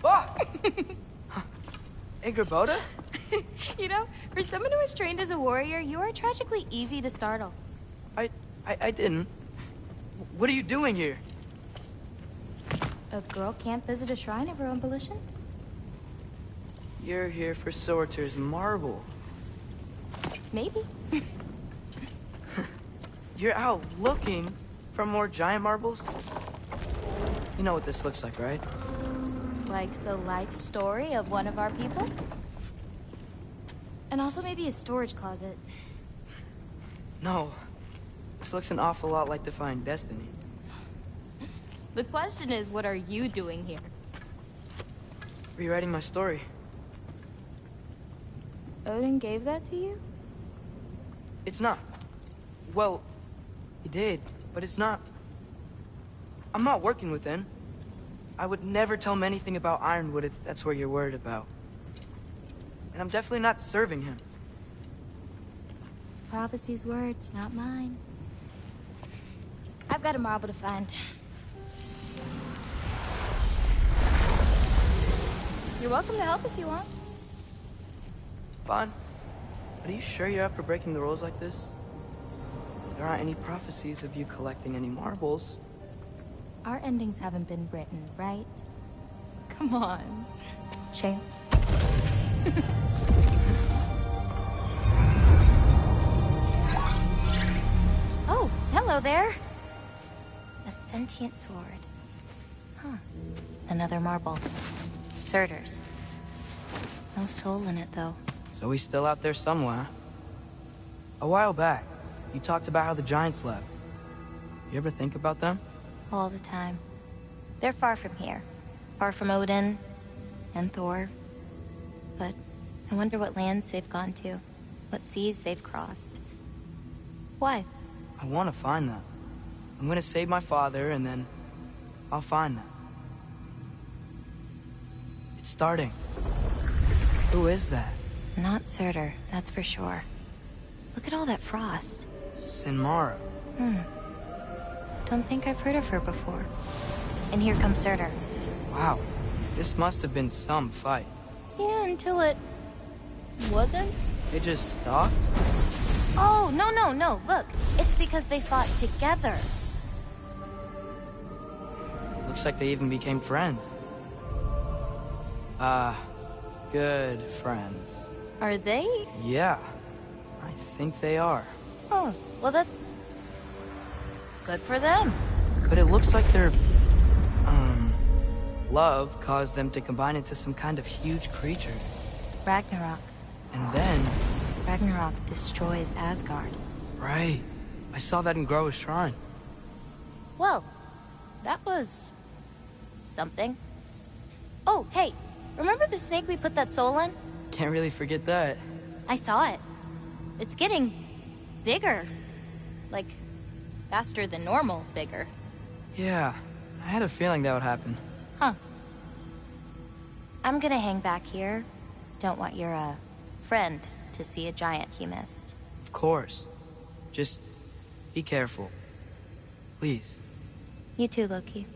Ah! Ingrid, You know, for someone who is trained as a warrior, you are tragically easy to startle. I didn't. What are you doing here? A girl can't visit a shrine of her own volition? You're here for Sorter's marble. Maybe. You're out looking for more giant marbles? You know what this looks like, right? Like the life story of one of our people? And also maybe a storage closet. No. This looks an awful lot like Defying Destiny. The question is, what are you doing here? Rewriting my story. Odin gave that to you? It's not. Well, he did, but it's not. I'm not working with him. I would never tell him anything about Ironwood if that's what you're worried about. And I'm definitely not serving him. It's prophecy's words, not mine. I've got a marble to find. You're welcome to help if you want. Fine. But are you sure you're up for breaking the rules like this? There aren't any prophecies of you collecting any marbles. Our endings haven't been written, right? Come on, champ. Oh, hello there. A sentient sword. Huh. Another marble. Surtur's. No soul in it, though. So he's still out there somewhere. A while back, you talked about how the giants left. You ever think about them? All the time. They're far from here. Far from Odin and Thor. But I wonder what lands they've gone to. What seas they've crossed. Why? I want to find them. I'm gonna save my father, and then I'll find them. It's starting. Who is that? Not Surtur, that's for sure. Look at all that frost. Sinmara. Don't think I've heard of her before. And here comes Surtur. Wow. This must have been some fight. Yeah, until it... wasn't? They just stopped? Oh, no. Look, it's because they fought together. Looks like they even became friends. Good friends. Are they? Yeah, I think they are. Oh, well that's... good for them. But it looks like their, love caused them to combine into some kind of huge creature. Ragnarok. And then... Ragnarok destroys Asgard. Right. I saw that in Groa's shrine. Well, that was... something. Oh, hey, remember the snake we put that soul in? Can't really forget that. I saw it. It's getting... bigger. Like, faster than normal bigger. Yeah, I had a feeling that would happen. Huh. I'm gonna hang back here. Don't want your, friend to see a giant he missed. Of course. Just be careful. Please. You too, Loki.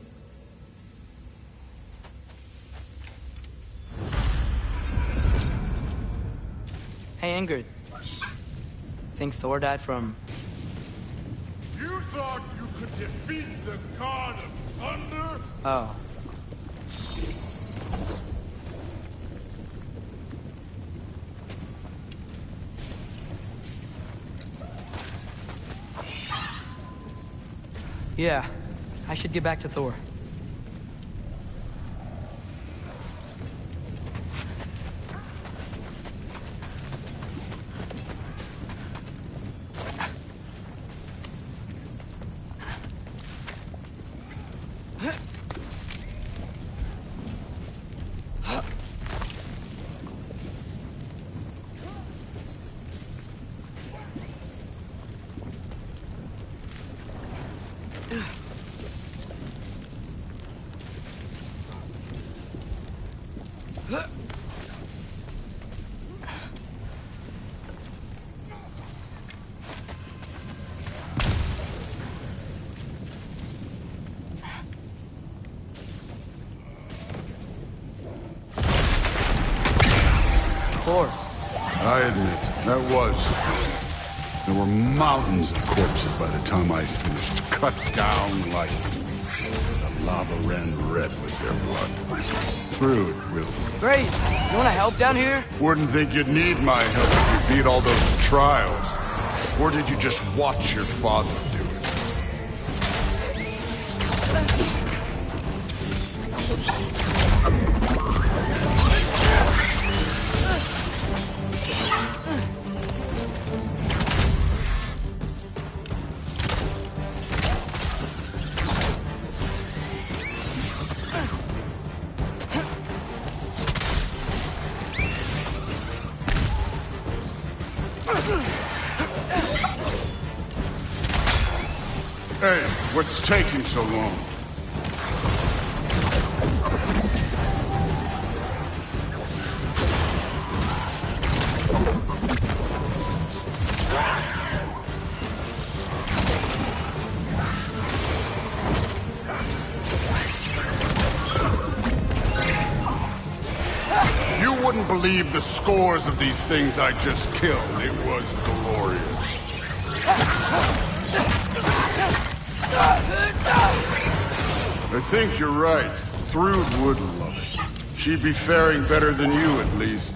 Hey, Ingrid. Think Thor died from... You thought you could defeat the god of thunder? Oh. Yeah, I should get back to Thor. scores. I admit, that was surprising. There were mountains of corpses by the time I finished, cut down like leaves. The lava ran red with their blood. Through it, really. Great. You want to help down here? Wouldn't think you'd need my help if you beat all those trials. Or did you just watch your father do it? Hey, what's taking so long? You wouldn't believe the scores of these things I just killed. It was glorious. I think you're right. Thrude would love it. She'd be faring better than you, at least.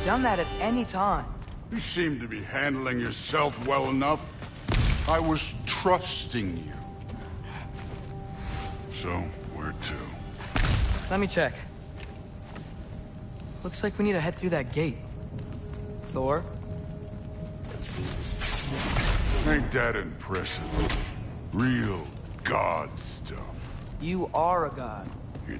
Done that at any time. You seem to be handling yourself well enough. I was trusting you. So, where to? Let me check. Looks like we need to head through that gate. Thor? Ain't that impressive? Real god stuff. You are a god. You're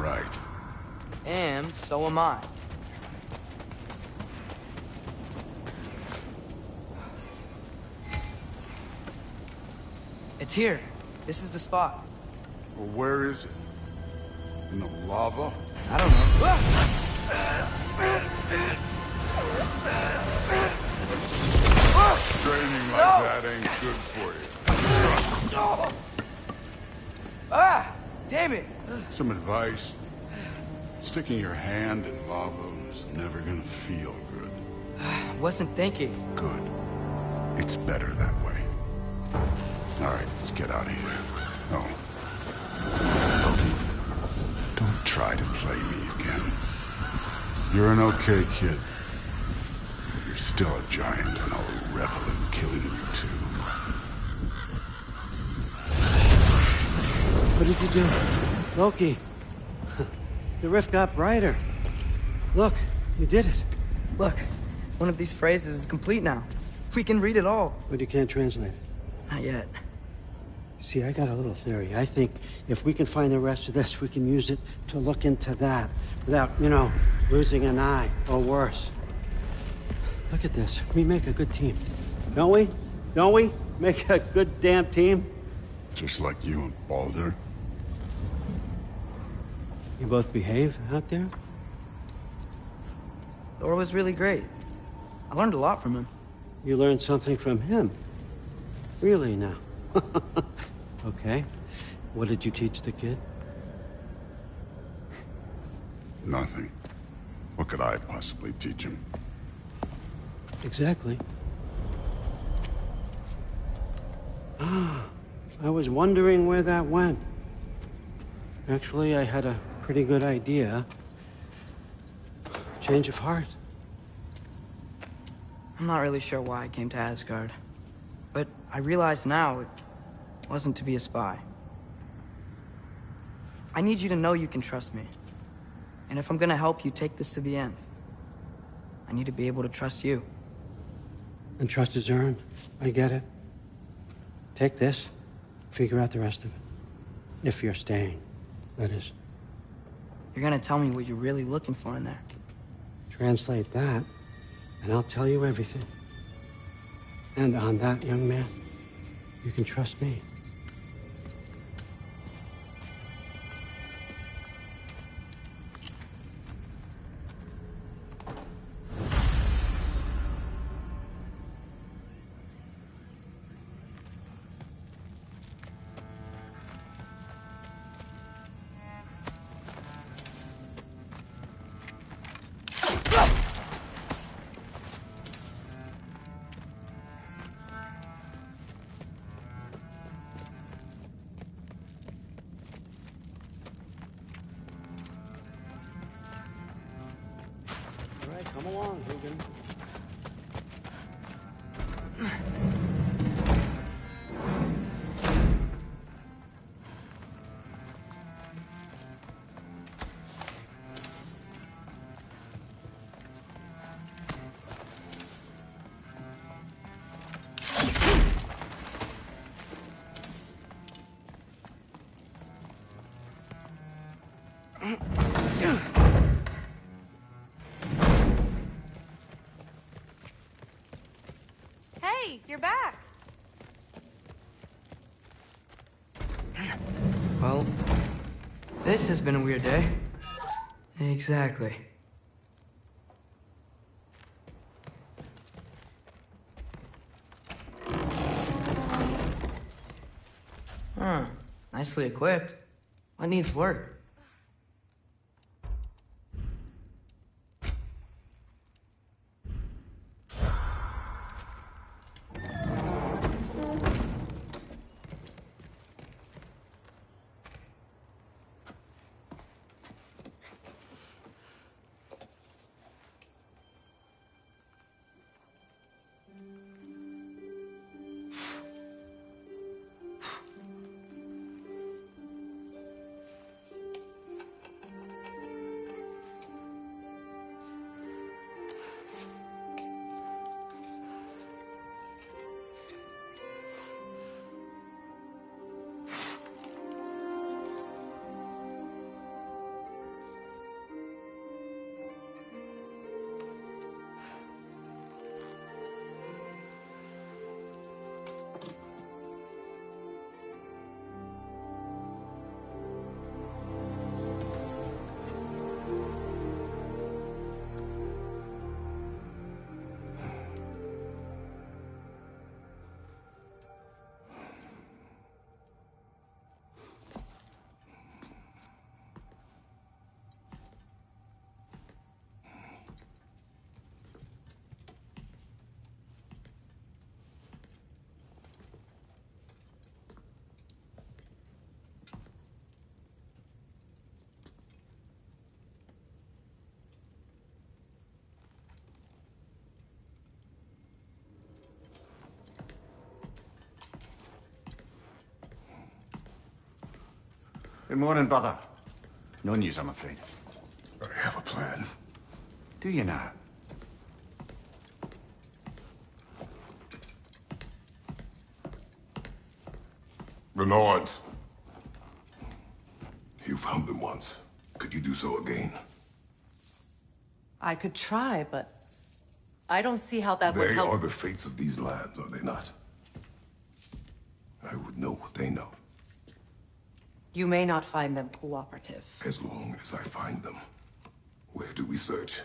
right. And so am I. It's here. This is the spot. Well, where is it? In the lava? I don't know. Training like that ain't good for you. Ah! Damn it! Some advice. Sticking your hand in lava is never gonna feel good. Wasn't thinking. Good. It's better that way. All right, let's get out of here. Oh. Loki, don't try to play me again. You're an okay kid. But you're still a giant, and I'll revel in killing you too. What did you do? Loki. The rift got brighter. Look, you did it. Look, one of these phrases is complete now. We can read it all. But you can't translate it. Not yet. See, I got a little theory. I think if we can find the rest of this, we can use it to look into that without, losing an eye or worse. Look at this. We make a good team. Don't we? Don't we? Make a good damn team? Just like you and Baldur. You both behave out there? Thor was really great. I learned a lot from him. You learned something from him. Really now? Okay. What did you teach the kid? Nothing. What could I possibly teach him? Exactly. I was wondering where that went. Actually, I had a pretty good idea. Change of heart. I'm not really sure why I came to Asgard. But I realize now it wasn't to be a spy. I need you to know you can trust me. And if I'm gonna help you take this to the end, I need to be able to trust you. And trust is earned. I get it. Take this. Figure out the rest of it. If you're staying, that is. You're gonna tell me what you're really looking for in there. Translate that, and I'll tell you everything. And on that, young man, you can trust me. All right, come along, Hogan. Hey, you're back. Well, this has been a weird day. Exactly. Huh. Nicely equipped. What needs work? Good morning, brother. No news, I'm afraid. I have a plan. Do you now? The Norns. You found them once. Could you do so again? I could try, but I don't see how that would They help. are the fates of these lands, are they not? I would know what they know, You may not find them cooperative. as long as I find them. Where do we search?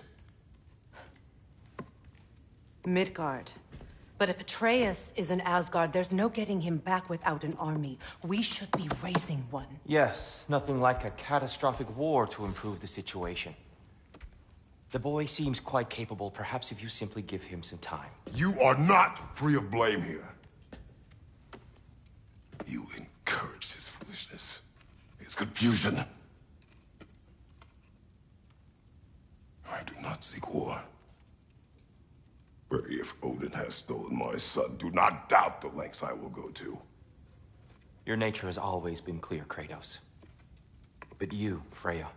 Midgard. But if Atreus is in Asgard, there's no getting him back without an army. We should be raising one. Yes, nothing like a catastrophic war to improve the situation. The boy seems quite capable. Perhaps if you simply give him some time. You are not free of blame here. You encouraged his foolishness, his confusion. I do not seek war. But if Odin has stolen my son, do not doubt the lengths I will go to. Your nature has always been clear, Kratos. But you, Freya.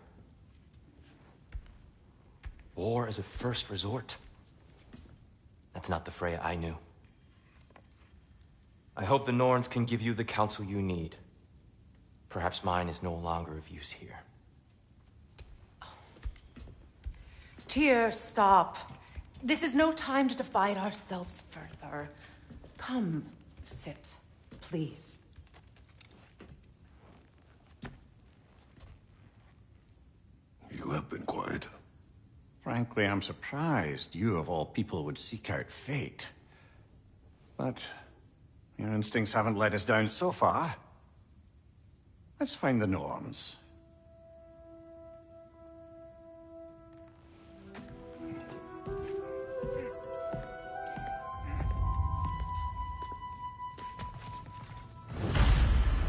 War as a first resort. That's not the Freya I knew. I hope the Norns can give you the counsel you need. Perhaps mine is no longer of use here. Tyr, stop. This is no time to divide ourselves further. Come, sit, please. You have been quiet. Frankly, I'm surprised you, of all people, would seek out fate. But your instincts haven't let us down so far. Let's find the Norns.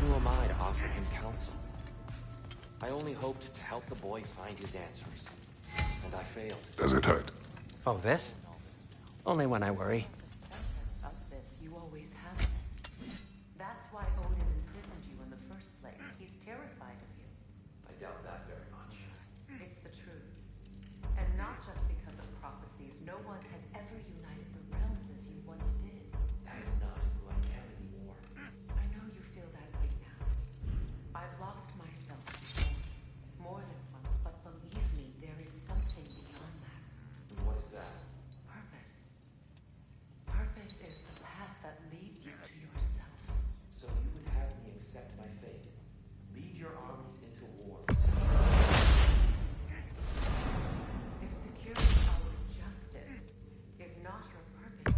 Who am I to offer him counsel? I only hoped to help the boy find his answers. And I failed. Does it hurt? Oh, this? Only when I worry. Of this, you always have been. That's why Odin imprisoned you in the first place. He's terrified of you. I doubt that very much. It's the truth. And not just because of prophecies. No one has ever united the realms as you once did. That is not who I am anymore. I know you feel that way now. I've lost myself before, more than once, but believe me, there is something beyond that. And what is that? Purpose. Purpose is the path that leads you to yourself. So you would have me accept my fate. Lead your armies into war. If securing our justice is not your purpose,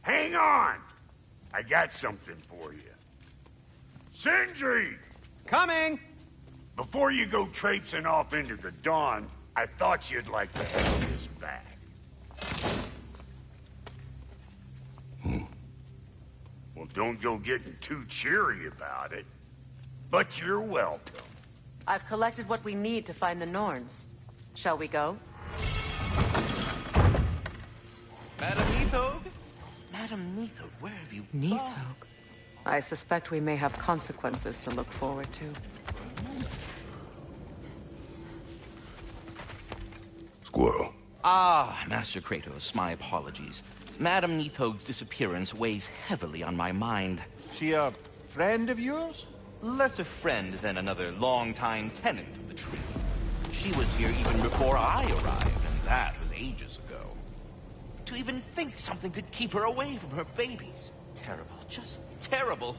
Hang on! I got something for you. Sindri! Coming! Before you go traipsing off into the dawn, I thought you'd like to have this back. Well, don't go getting too cheery about it. But you're welcome. I've collected what we need to find the Norns. Shall we go? Madam Neathog? Madam Neathog, where have you gone? Neathog. I suspect we may have consequences to look forward to. Squirrel. Ah, Master Kratos, my apologies. Madam Neathog's disappearance weighs heavily on my mind. She a friend of yours? Less a friend than another longtime tenant of the tree. She was here even before I arrived, and that was ages ago. To even think something could keep her away from her babies. Terrible, just terrible.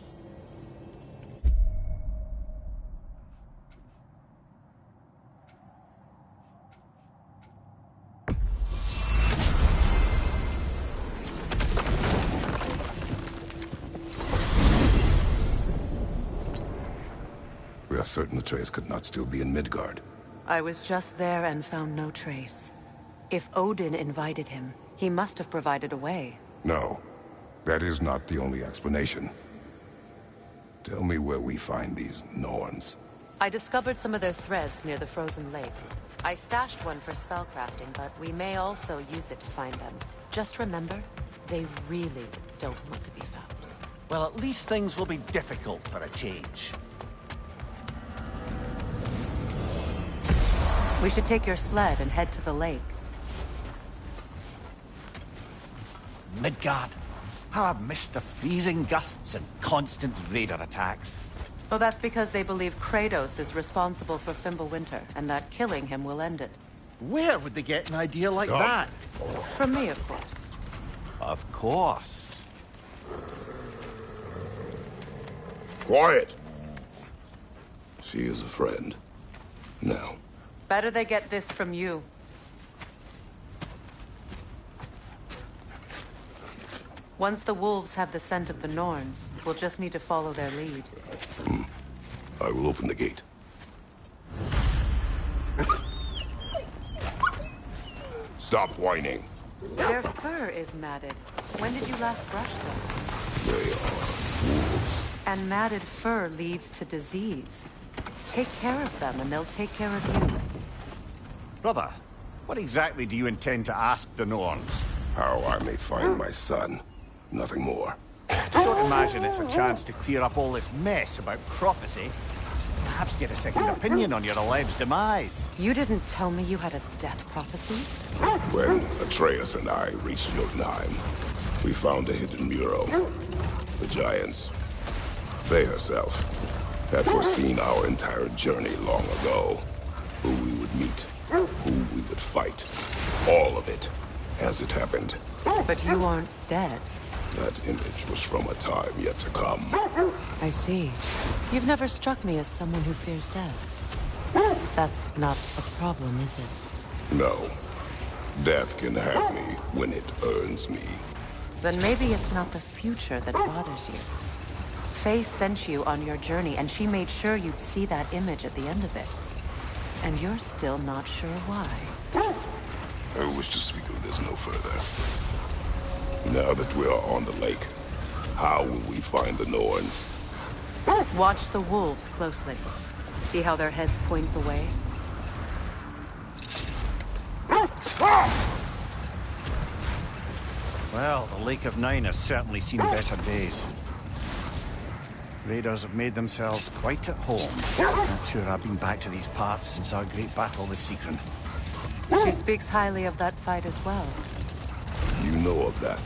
We are certain Atreus could not still be in Midgard. I was just there and found no trace. If Odin invited him, he must have provided a way. No, that is not the only explanation. Tell me where we find these Norns. I discovered some of their threads near the frozen lake. I stashed one for spellcrafting, but we may also use it to find them. Just remember, they really don't want to be found. Well, at least things will be difficult for a change. We should take your sled and head to the lake. Midgard. How I've missed the freezing gusts and constant raider attacks. Well, that's because they believe Kratos is responsible for Fimbulwinter, and that killing him will end it. Where would they get an idea like that? From me, of course. Of course. Quiet! She is a friend. Now. Better they get this from you. Once the wolves have the scent of the Norns, we'll just need to follow their lead. I will open the gate. Stop whining. Their fur is matted. When did you last brush them? They are wolves. And matted fur leads to disease. Take care of them, and they'll take care of you. Brother, what exactly do you intend to ask the Norns? How I may find my son. Nothing more. Don't imagine it's a chance to clear up all this mess about prophecy. Perhaps get a second opinion on your alleged demise. You didn't tell me you had a death prophecy? When Atreus and I reached Jotunheim, we found a hidden mural. The Giants, Faye herself, had foreseen our entire journey long ago. Who we would meet, who we would fight. All of it, as it happened. But you aren't dead. That image was from a time yet to come. I see. You've never struck me as someone who fears death. That's not a problem, is it? No. Death can have me when it earns me. Then maybe it's not the future that bothers you. Faye sent you on your journey, and she made sure you'd see that image at the end of it. And you're still not sure why. I wish to speak of this no further. Now that we are on the lake, how will we find the Norns? Watch the wolves closely. See how their heads point the way? Well, the Lake of Nine has certainly seen better days. Raiders have made themselves quite at home. Not sure I've been back to these parts since our great battle with Sigrun. She speaks highly of that fight as well. You know of that?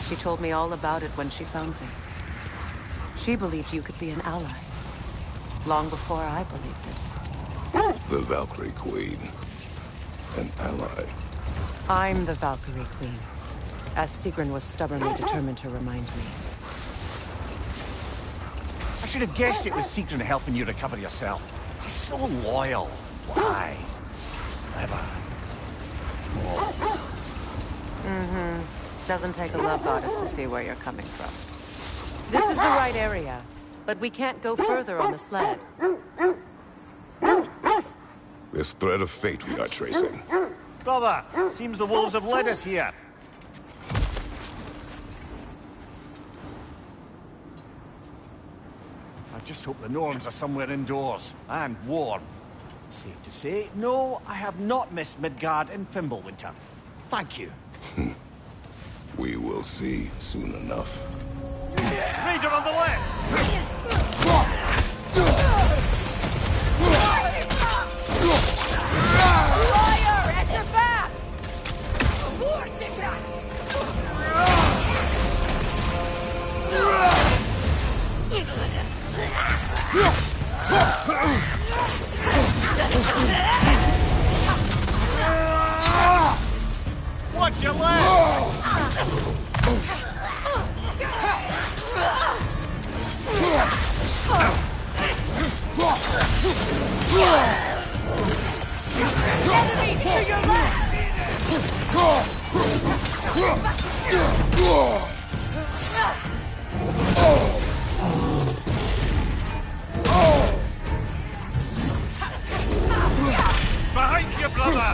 She told me all about it when she found me. She believed you could be an ally. Long before I believed it. The Valkyrie Queen. An ally. I'm the Valkyrie Queen. As Sigrun was stubbornly determined to remind me. I should have guessed it was Sigrun helping you recover yourself. She's so loyal. Why? Clever. Doesn't take a love goddess to see where you're coming from. This is the right area, but we can't go further on the sled. This thread of fate we are tracing. Brother, seems the wolves have led us here. I just hope the Norns are somewhere indoors, and warm. Safe to say, no, I have not missed Midgard and Fimbulwinter. Thank you. We will see soon enough. Raider on the left! Liar! At your back! Watch your left! Enemies to your left! Behind you, brother!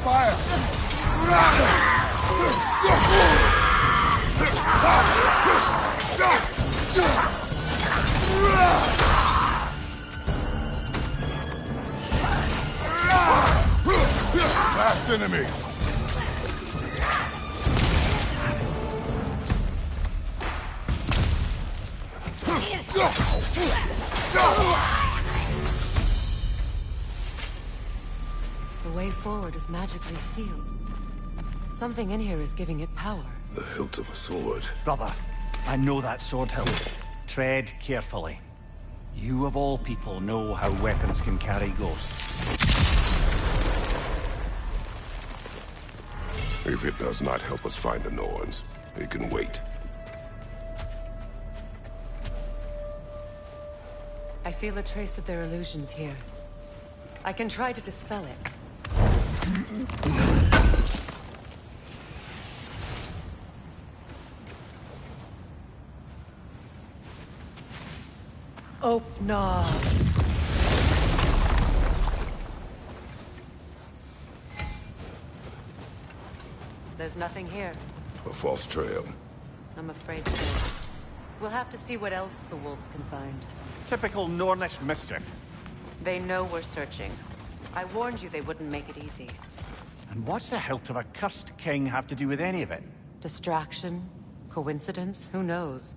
fire! Last enemy! The way forward is magically sealed. Something in here is giving it power. The hilt of a sword. Brother, I know that sword hilt. Tread carefully. You of all people know how weapons can carry ghosts. If it does not help us find the Norns, it can wait. I feel a trace of their illusions here. I can try to dispel it. Open. There's nothing here. A false trail. I'm afraid so. We'll have to see what else the wolves can find. Typical Nornish mischief. They know we're searching. I warned you they wouldn't make it easy. And what's the hilt of a cursed king have to do with any of it? Distraction? Coincidence? Who knows?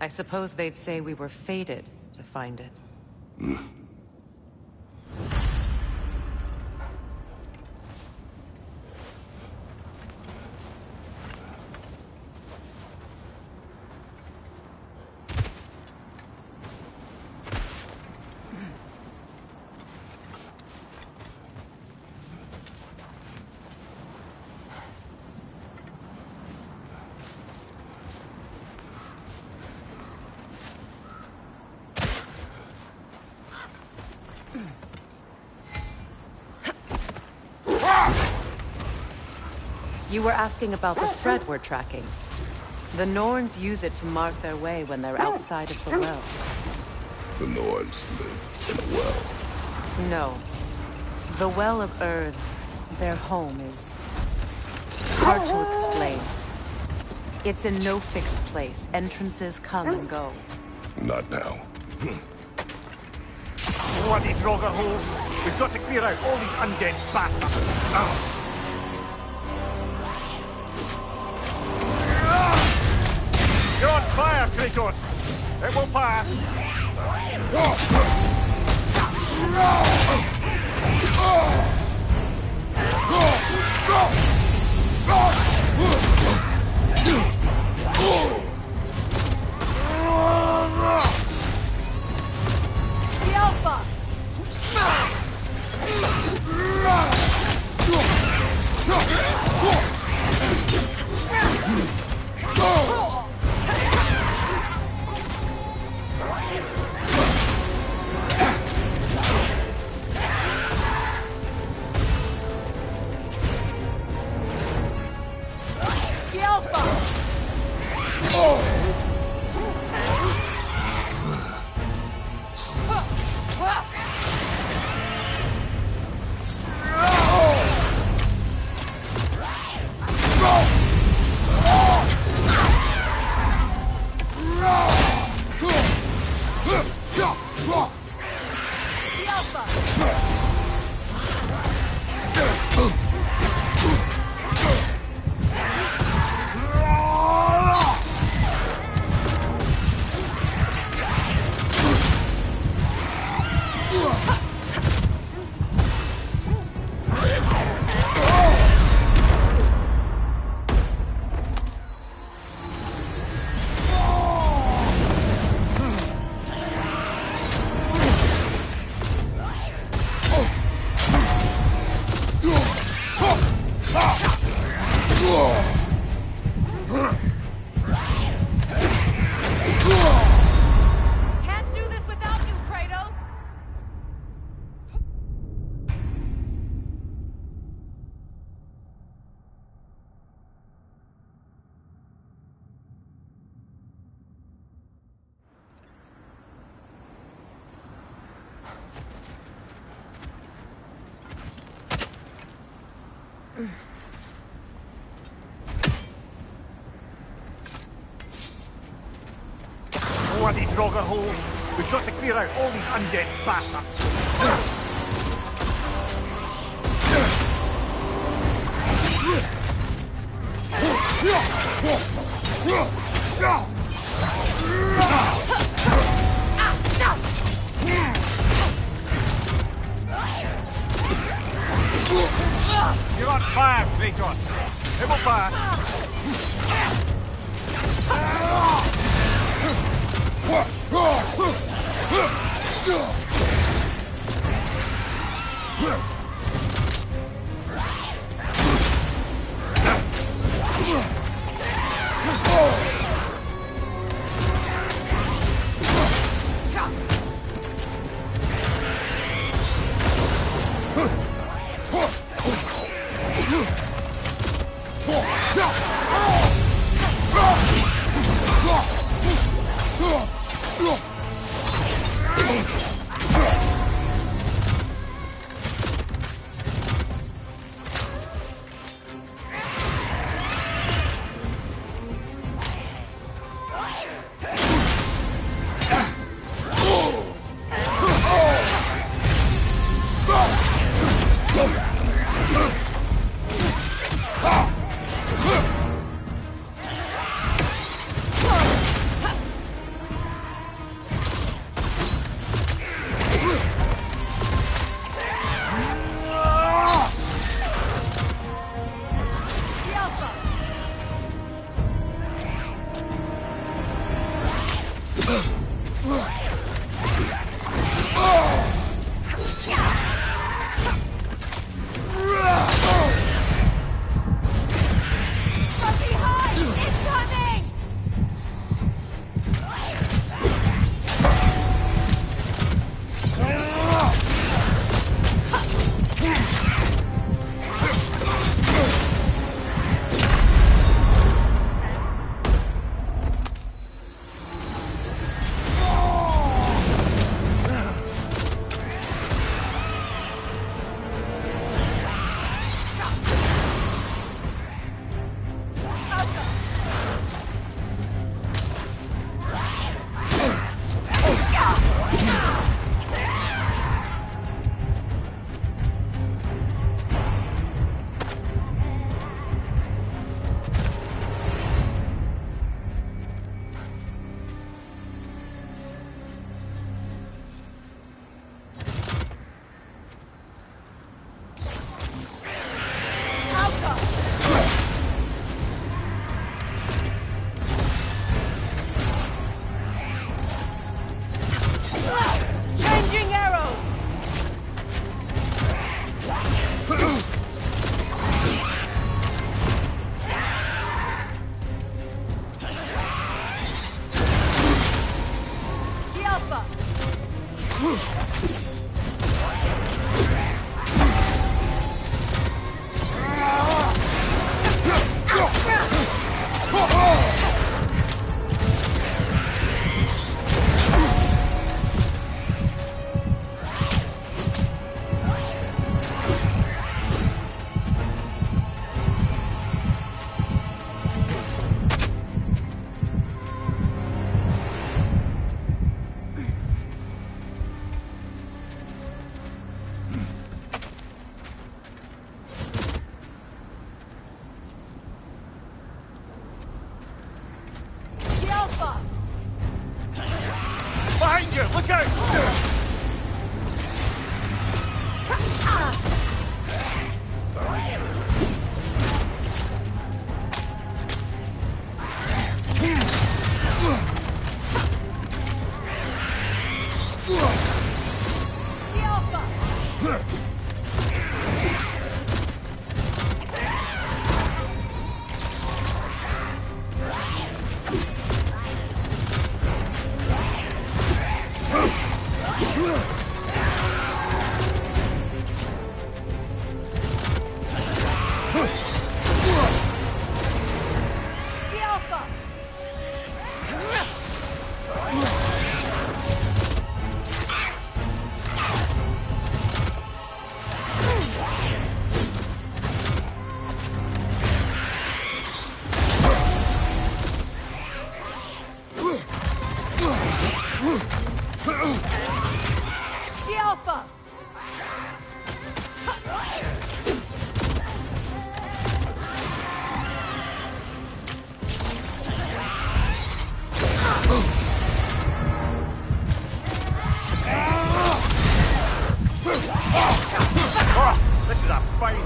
I suppose they'd say we were fated to find it. You were asking about the thread we're tracking. The Norns use it to mark their way when they're outside of the well. The Norns live in a well. No. The Well of Earth, their home, is hard to explain. It's in no fixed place. Entrances come and go. Not now. Bloody Draugr holes! We've got to clear out all these undead bastards! You're on fire, Kratos! It will pass! The Alpha! Bloody Draugr holes! We've got to clear out all these undead bastards! You're on fire, Kratos! It will pass!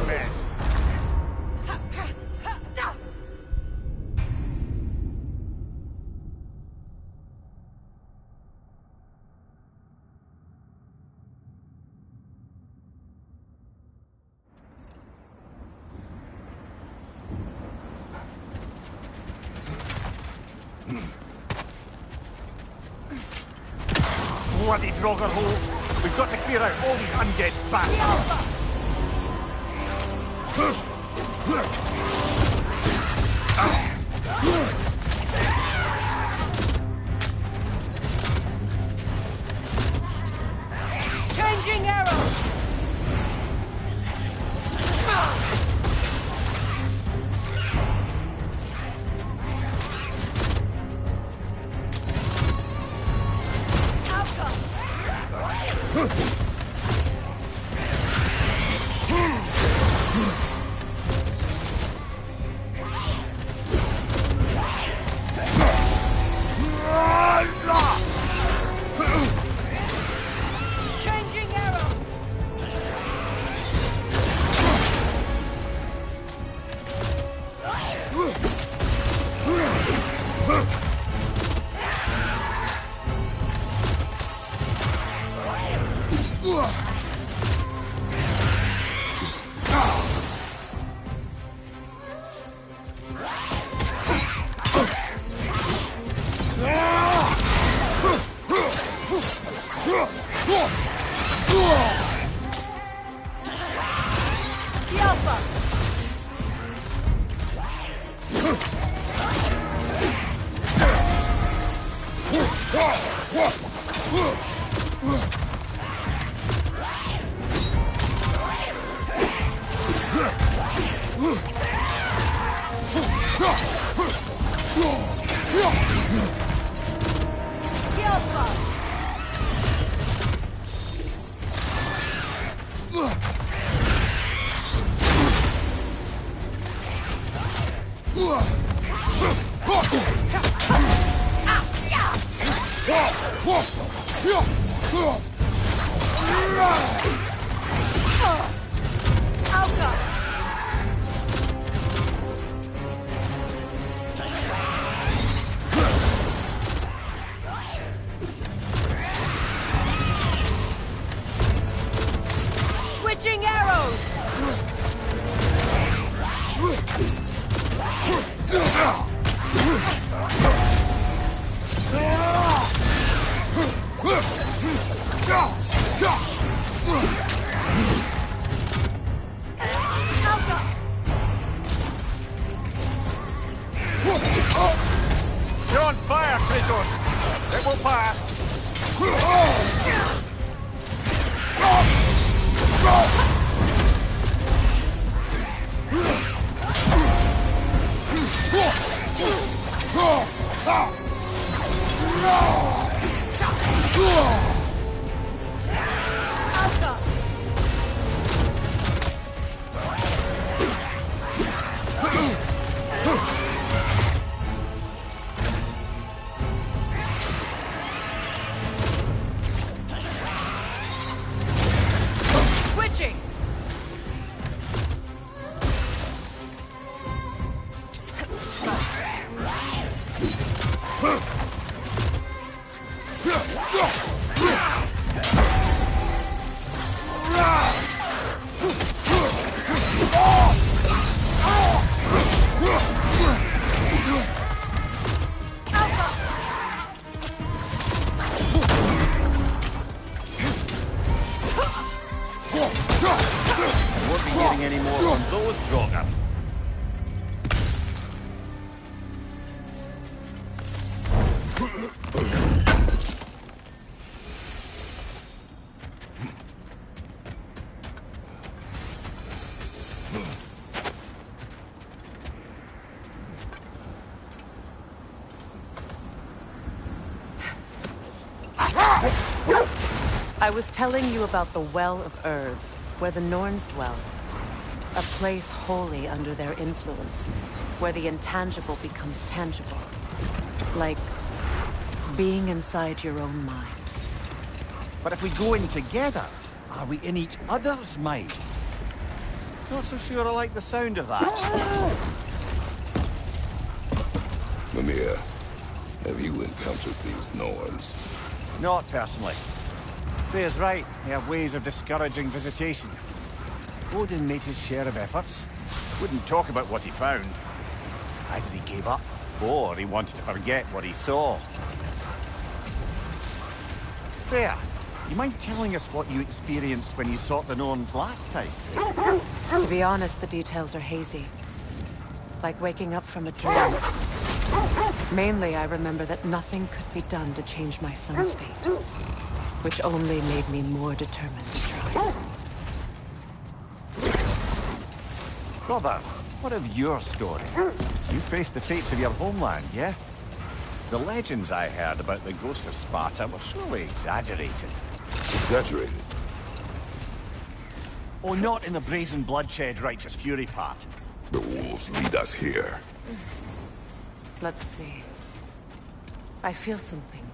mess. Bloody Draugr holes! We've got to clear out all these undead bastards! Changing arrows! Changing arrows! The Alpha! The Alpha! Alpha! Switching arrows! You're on fire, Kratos! It will pass! Switching! Won't be getting any more from those Draugr. I was telling you about the Well of Earth, where the Norns dwell. A place wholly under their influence, where the intangible becomes tangible. Like being inside your own mind. But if we go in together, are we in each other's mind? Not so sure I like the sound of that. Mimir, have you encountered these Norns? Not personally. Freya's right. They have ways of discouraging visitation. Odin made his share of efforts. Wouldn't talk about what he found. Either he gave up, or he wanted to forget what he saw. Freya, you mind telling us what you experienced when you sought the Norns last time? To be honest, the details are hazy. Like waking up from a dream. Mainly, I remember that nothing could be done to change my son's fate. Which only made me more determined to try. Brother, what of your story? You faced the fates of your homeland, yeah? The legends I heard about the ghost of Sparta were surely exaggerated. Exaggerated? Oh, not in the brazen bloodshed righteous fury part. The wolves lead us here. Let's see. I feel something.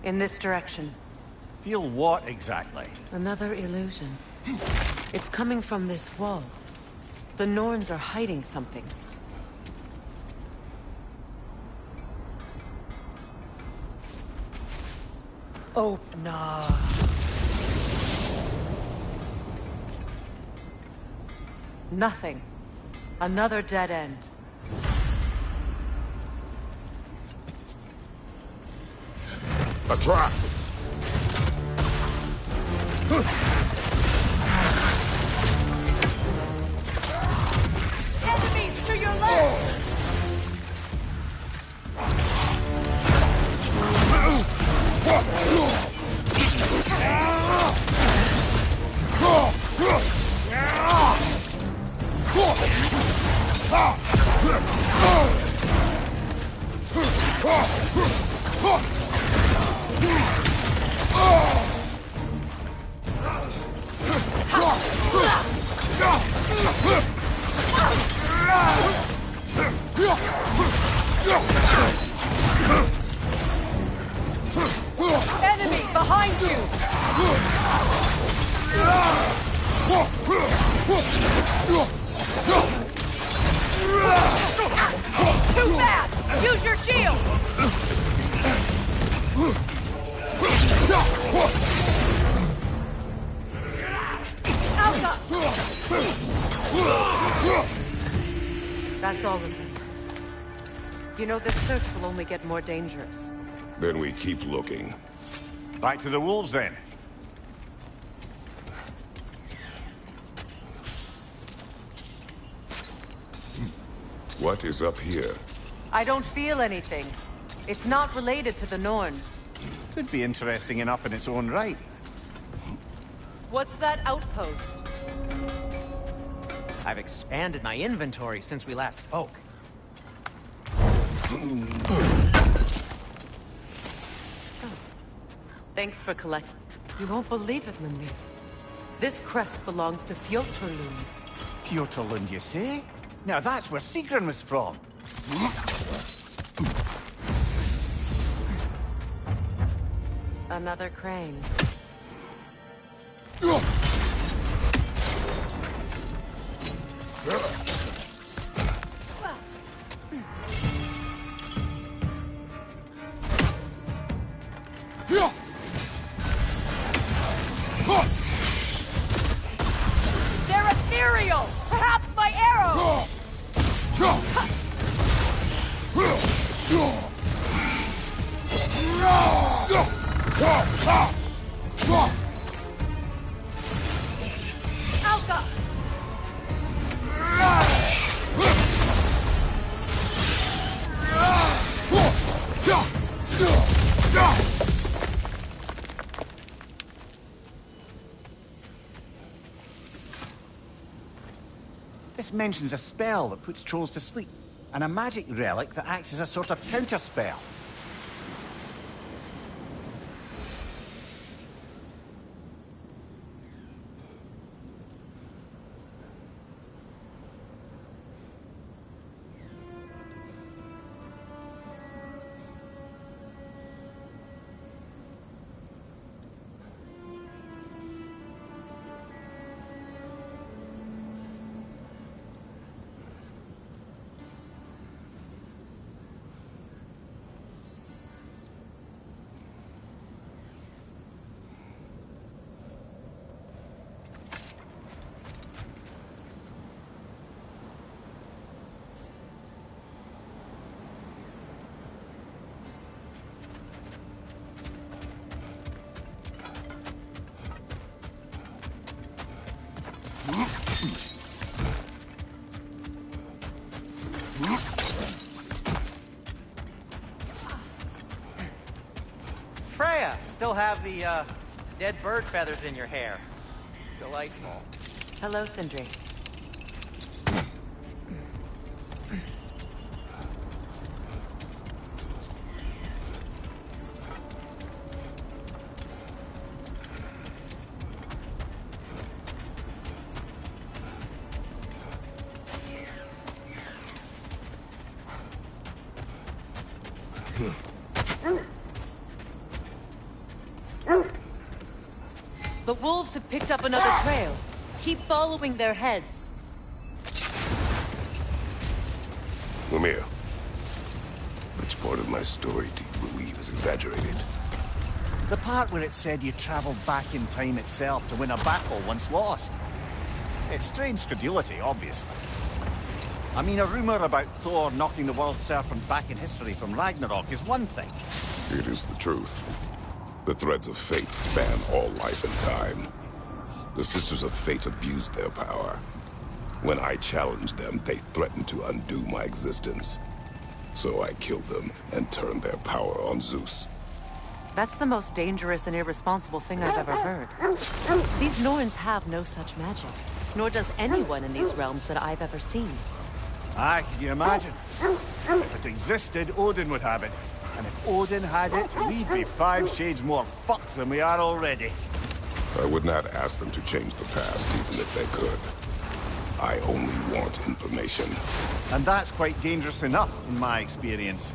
In this direction. Feel what exactly? Another illusion. It's coming from this wall. The Norns are hiding something. Oh, no. Nothing. Another dead end. A trap! Enemies to your left! Enemy behind you! Too fast! Use your shield! Alka! That's all of them. You know, this search will only get more dangerous. Then we keep looking. Back to the wolves, then. What is up here? I don't feel anything. It's not related to the Norns. Could be interesting enough in its own right. What's that outpost? I've expanded my inventory since we last spoke. Thanks for collecting. You won't believe it, Mimir. This crest belongs to Fjotorlund. Fjotorlund, you say? Now that's where Sigrun was from. Another crane. They're ethereal! Perhaps my arrow! Alka! This mentions a spell that puts trolls to sleep, and a magic relic that acts as a sort of counterspell. yeah. Still have the, dead bird feathers in your hair. Delightful. Hello, Sindri. The wolves have picked up another trail. Keep following their heads. Lemire, which part of my story do you believe is exaggerated? The part where it said you traveled back in time itself to win a battle once lost. It's strange credulity, obviously. I mean, a rumor about Thor knocking the world serpent back in history from Ragnarok is one thing. It is the truth. The threads of fate span all life and time. The Sisters of Fate abused their power. When I challenged them, they threatened to undo my existence. So I killed them and turned their power on Zeus. That's the most dangerous and irresponsible thing I've ever heard. These Norns have no such magic, nor does anyone in these realms that I've ever seen. Aye, can you imagine? If it existed, Odin would have it. And if Odin had it, we'd be 5 shades more fucked than we are already. I would not ask them to change the past, even if they could. I only want information. And that's quite dangerous enough, in my experience.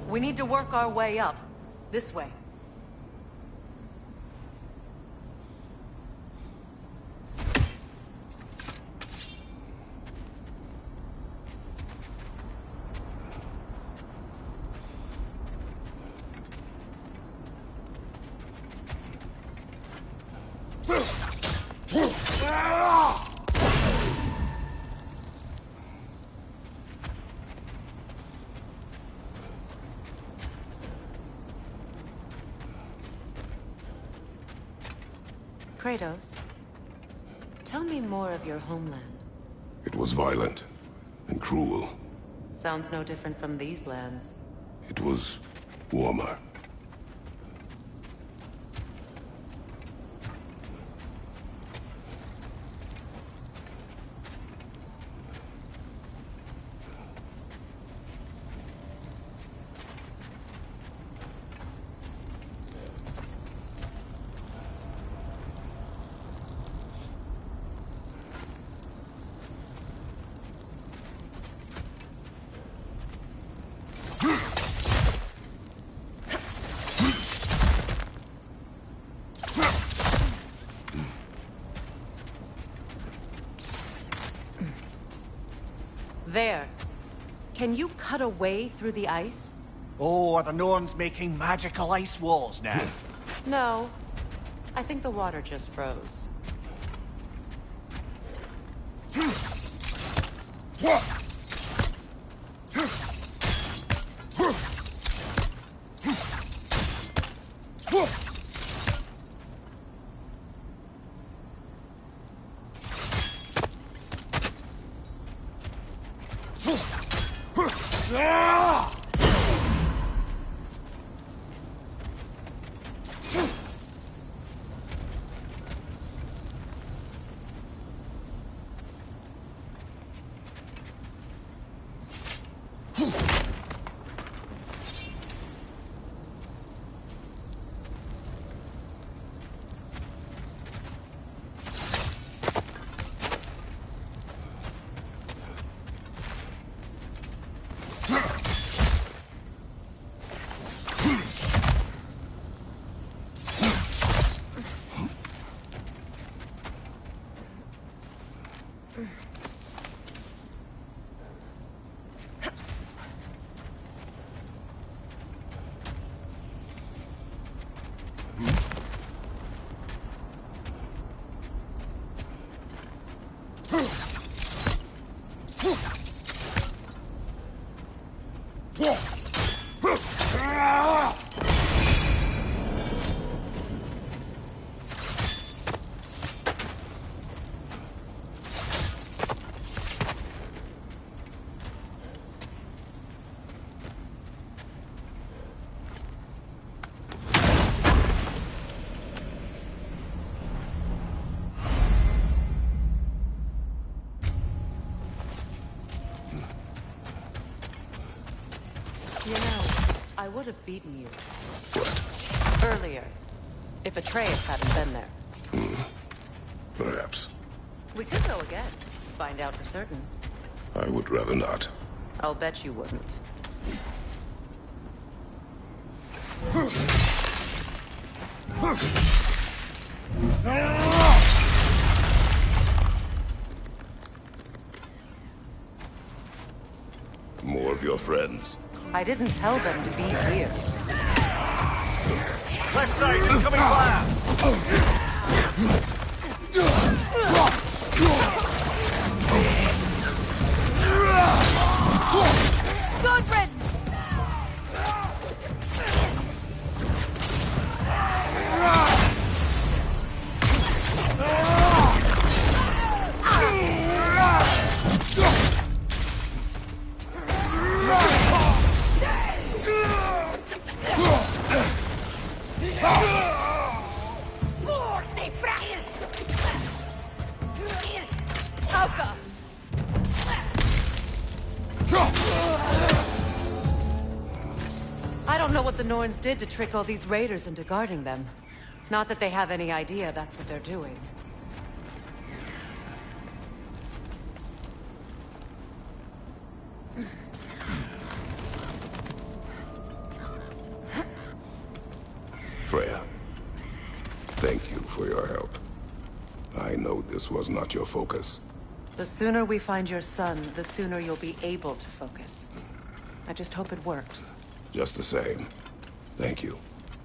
We need to work our way up. This way. Kratos, tell me more of your homeland. It was violent and cruel. Sounds no different from these lands. It was warmer. There. Can you cut a way through the ice? Oh, are the Norns making magical ice walls now? No. I think the water just froze. You know, I would have beaten you. Earlier. If Atreus hadn't been there. Perhaps. We could go again. Find out for certain. I would rather not. I'll bet you wouldn't. More of your friends. I didn't tell them to be here. Left side, incoming fire! Good riddance! Alka! I don't know what the Norns did to trick all these raiders into guarding them. Not that they have any idea that's what they're doing. Freya, thank you for your help. I know this was not your focus. The sooner we find your son, the sooner you'll be able to focus. I just hope it works. Just the same, thank you.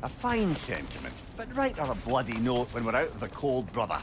A fine sentiment, but write her a bloody note when we're out of the cold, brother.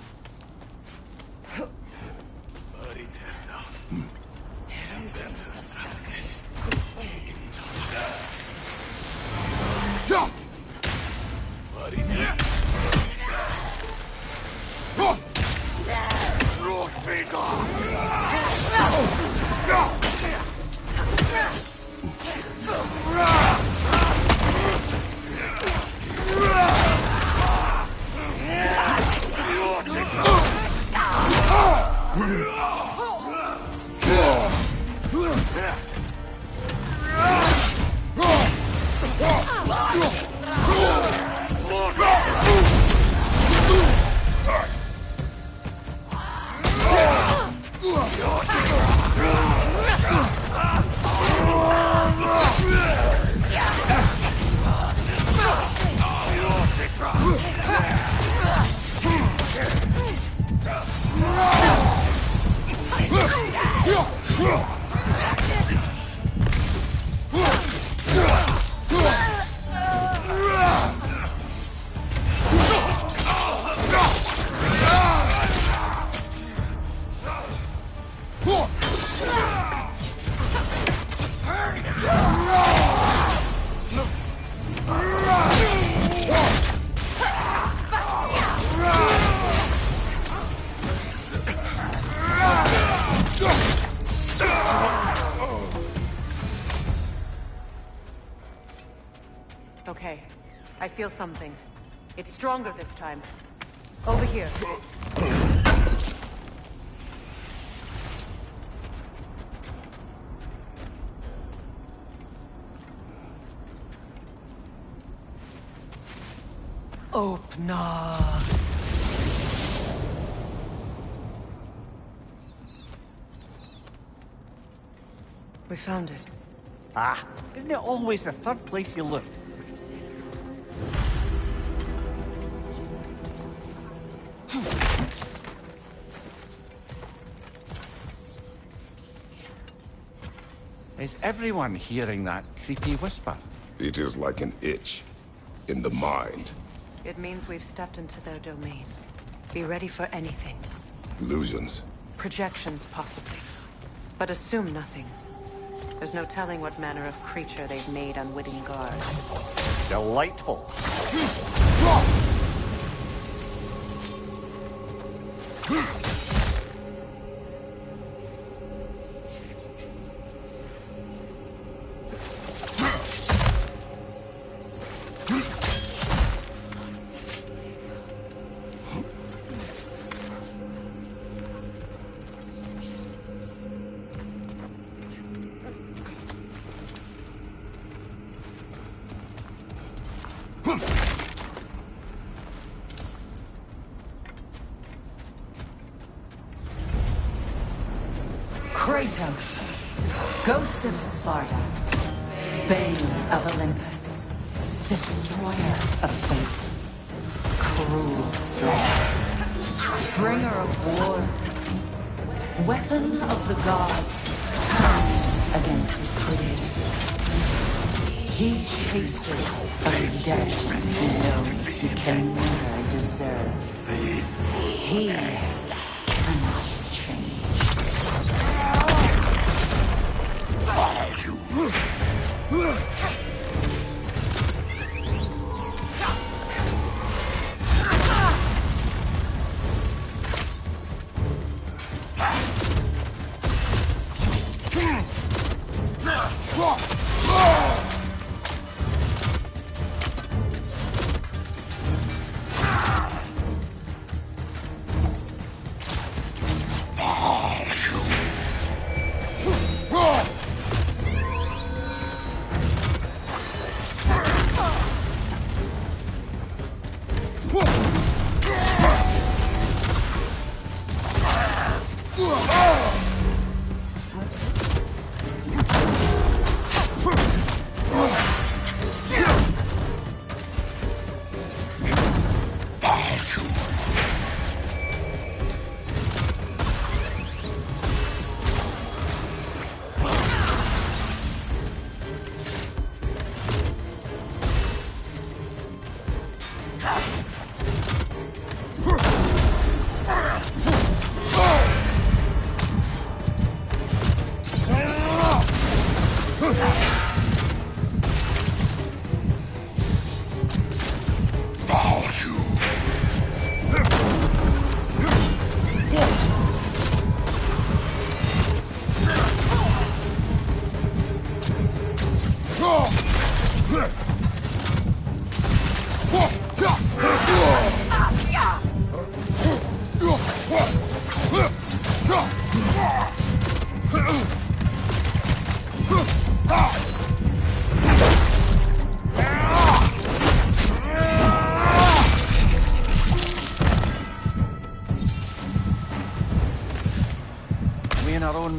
Okay. I feel something. It's stronger this time. Over here. Open up. We found it. Ah, isn't it always the third place you look? Is everyone hearing that creepy whisper? It is like an itch in the mind. It means we've stepped into their domain. Be ready for anything. Illusions. Projections, possibly. But assume nothing. There's no telling what manner of creature they've made unwitting guards. Delightful. Kratos, Ghost of Sparta, Bane of Olympus, Destroyer of Fate, Cruel Strength, Bringer of War, Weapon of the Gods, turned against his creators. He chases a death he knows he can never deserve. He cannot change.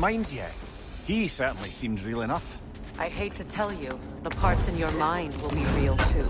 Minds yet. He certainly seemed real enough. I hate to tell you, the parts in your mind will be real too.